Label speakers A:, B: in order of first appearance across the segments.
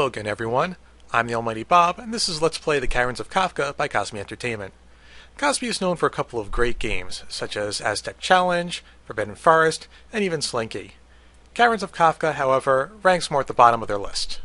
A: again, everyone. I'm the Almighty Bob, and this is Let's Play the Caverns of Khafka by Cosmi Entertainment. Cosmi is known for a couple of great games, such as Aztec Challenge, Forbidden Forest, and even Slinky. Caverns of Khafka, however, ranks more at the bottom of their list.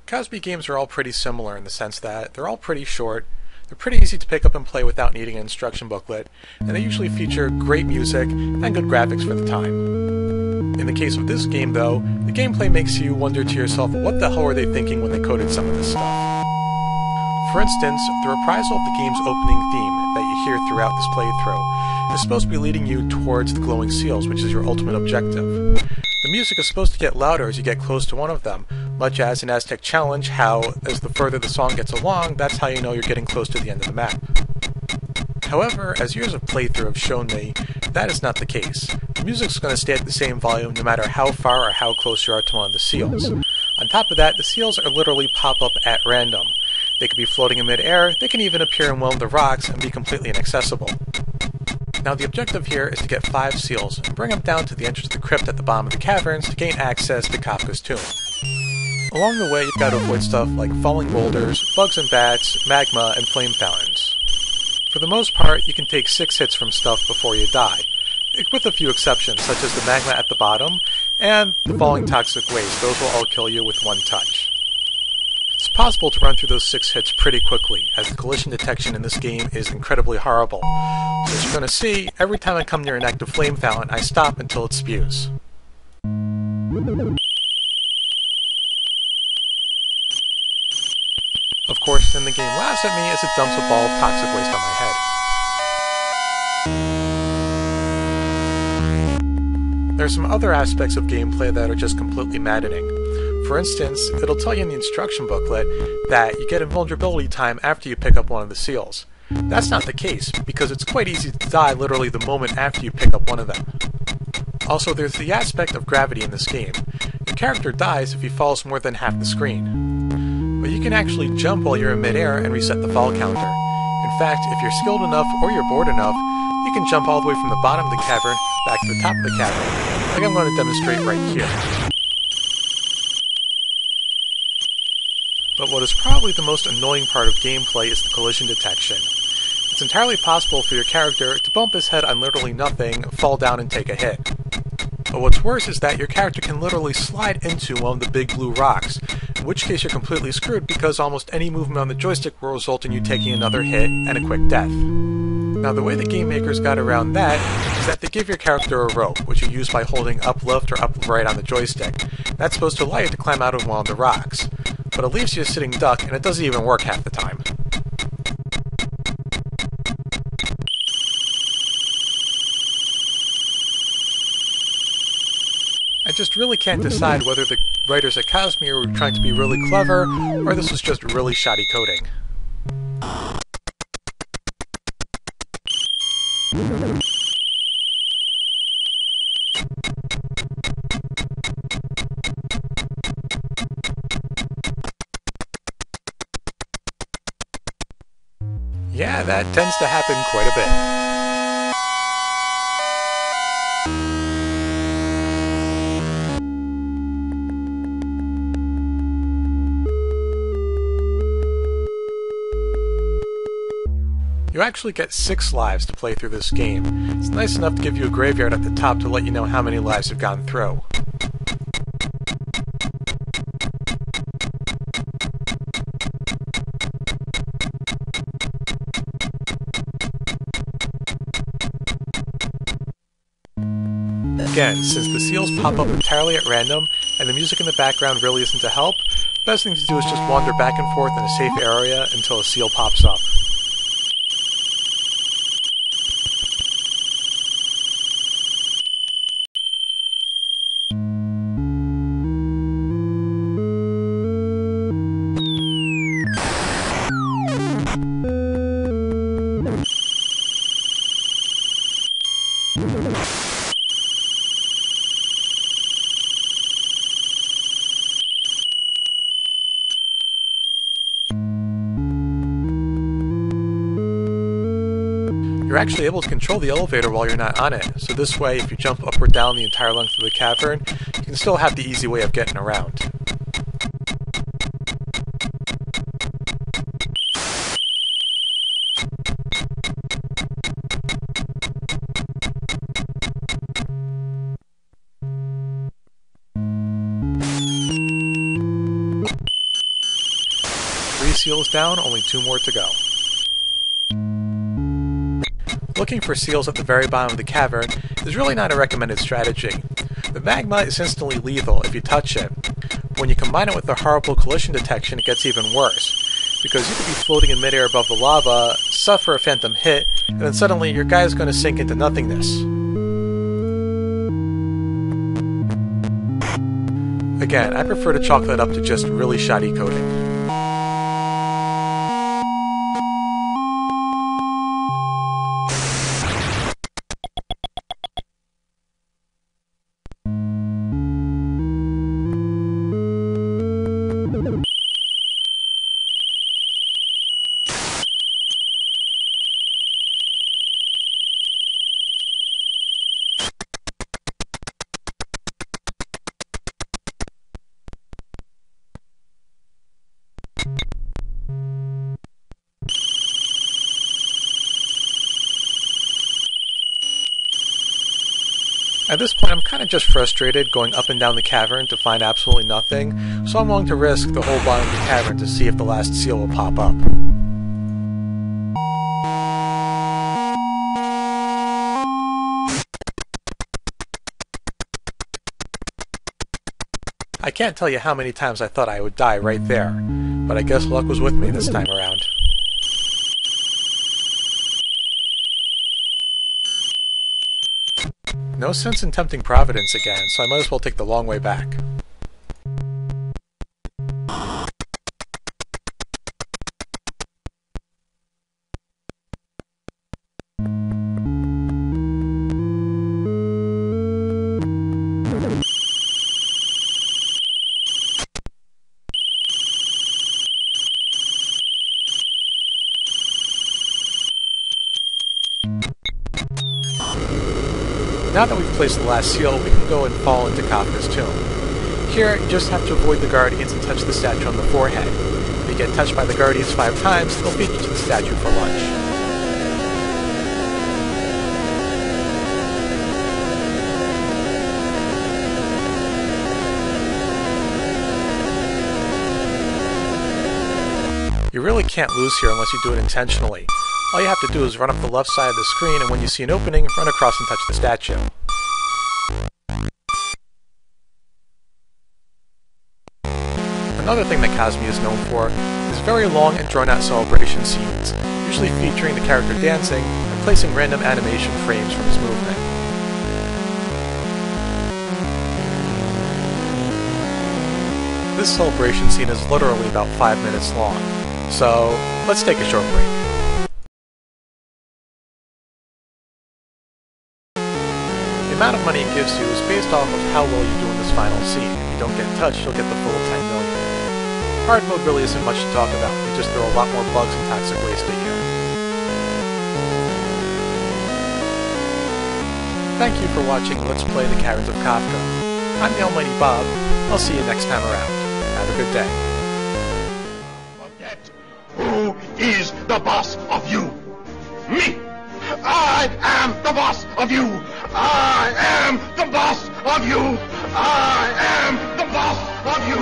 A: Cosmi games are all pretty similar in the sense that they're all pretty short, they're pretty easy to pick up and play without needing an instruction booklet, and they usually feature great music and good graphics for the time. In the case of this game though, the gameplay makes you wonder to yourself what the hell were they thinking when they coded some of this stuff. For instance, the reprisal of the game's opening theme that you hear throughout this playthrough is supposed to be leading you towards the glowing seals, which is your ultimate objective. The music is supposed to get louder as you get close to one of them, much as in Aztec Challenge, how as the further the song gets along, that's how you know you're getting close to the end of the map. However, as years of playthrough have shown me, that is not the case. The music's going to stay at the same volume no matter how far or how close you are to one of the seals. On top of that, the seals are literally pop up at random. They could be floating in mid-air, they can even appear in one of the rocks and be completely inaccessible. Now the objective here is to get 5 seals and bring them down to the entrance of the crypt at the bottom of the caverns to gain access to Kafka's tomb. Along the way you've got to avoid stuff like falling boulders, bugs and bats, magma, and flame fountains. For the most part you can take 6 hits from stuff before you die, with a few exceptions such as the magma at the bottom and the falling toxic waste. Those will all kill you with one touch. It's possible to run through those 6 hits pretty quickly, as the collision detection in this game is incredibly horrible. So as you're going to see, every time I come near an active flame fountain, I stop until it spews. Of course, then the game laughs at me as it dumps a ball of toxic waste on my head. There are some other aspects of gameplay that are just completely maddening. For instance, it'll tell you in the instruction booklet that you get invulnerability time after you pick up one of the seals. That's not the case, because it's quite easy to die literally the moment after you pick up one of them. Also, there's the aspect of gravity in this game. Your character dies if he falls more than half the screen. But you can actually jump while you're in midair and reset the fall counter. In fact, if you're skilled enough or you're bored enough, you can jump all the way from the bottom of the cavern back to the top of the cavern, like I'm going to demonstrate right here. But what is probably the most annoying part of gameplay is the collision detection. It's entirely possible for your character to bump his head on literally nothing, fall down and take a hit. But what's worse is that your character can literally slide into one of the big blue rocks, in which case you're completely screwed because almost any movement on the joystick will result in you taking another hit and a quick death. Now the way the game makers got around that is that they give your character a rope, which you use by holding up left or up right on the joystick. That's supposed to allow you to climb out of one of the rocks. But it leaves you a sitting duck, and it doesn't even work half the time. I just really can't decide whether the writers at Cosmi were trying to be really clever, or this was just really shoddy coding. Yeah, that tends to happen quite a bit. You actually get 6 lives to play through this game. It's nice enough to give you a graveyard at the top to let you know how many lives you've gone through. Again, since the seals pop up entirely at random, and the music in the background really isn't to help, the best thing to do is just wander back and forth in a safe area until a seal pops up. You're actually able to control the elevator while you're not on it, so this way if you jump up or down the entire length of the cavern, you can still have the easy way of getting around. Three seals down, only 2 more to go. Looking for seals at the very bottom of the cavern is really not a recommended strategy. The magma is instantly lethal if you touch it, but when you combine it with the horrible collision detection it gets even worse, because you could be floating in midair above the lava, suffer a phantom hit, and then suddenly your guy is going to sink into nothingness. Again, I prefer to chalk that up to just really shoddy coding. At this point, I'm kind of just frustrated going up and down the cavern to find absolutely nothing, so I'm willing to risk the whole bottom of the cavern to see if the last seal will pop up. I can't tell you how many times I thought I would die right there, but I guess luck was with me this time around. No sense in tempting Providence again, so I might as well take the long way back. Now that we've placed the last seal, we can go and fall into Khafka's tomb. Here, you just have to avoid the guardians and touch the statue on the forehead. If you get touched by the guardians 5 times, they'll feed you to the statue for lunch. You really can't lose here unless you do it intentionally. All you have to do is run up the left side of the screen, and when you see an opening, run across and touch the statue. Another thing that Cosmi is known for is very long and drawn-out celebration scenes, usually featuring the character dancing and placing random animation frames from his movement. This celebration scene is literally about 5 minutes long, so let's take a short break. The amount of money it gives you is based off of how well you do in this final scene. If you don't get touched, you'll get the full 10 million. Hard mode really isn't much to talk about, they just throw a lot more bugs and toxic waste at you. Thank you for watching Let's Play the Caverns of Khafka. I'm the Almighty Bob. I'll see you next time around. Have a good day.
B: Forget who is the boss of you? Me! I am the boss of you! I am the boss of you! I am the boss of you!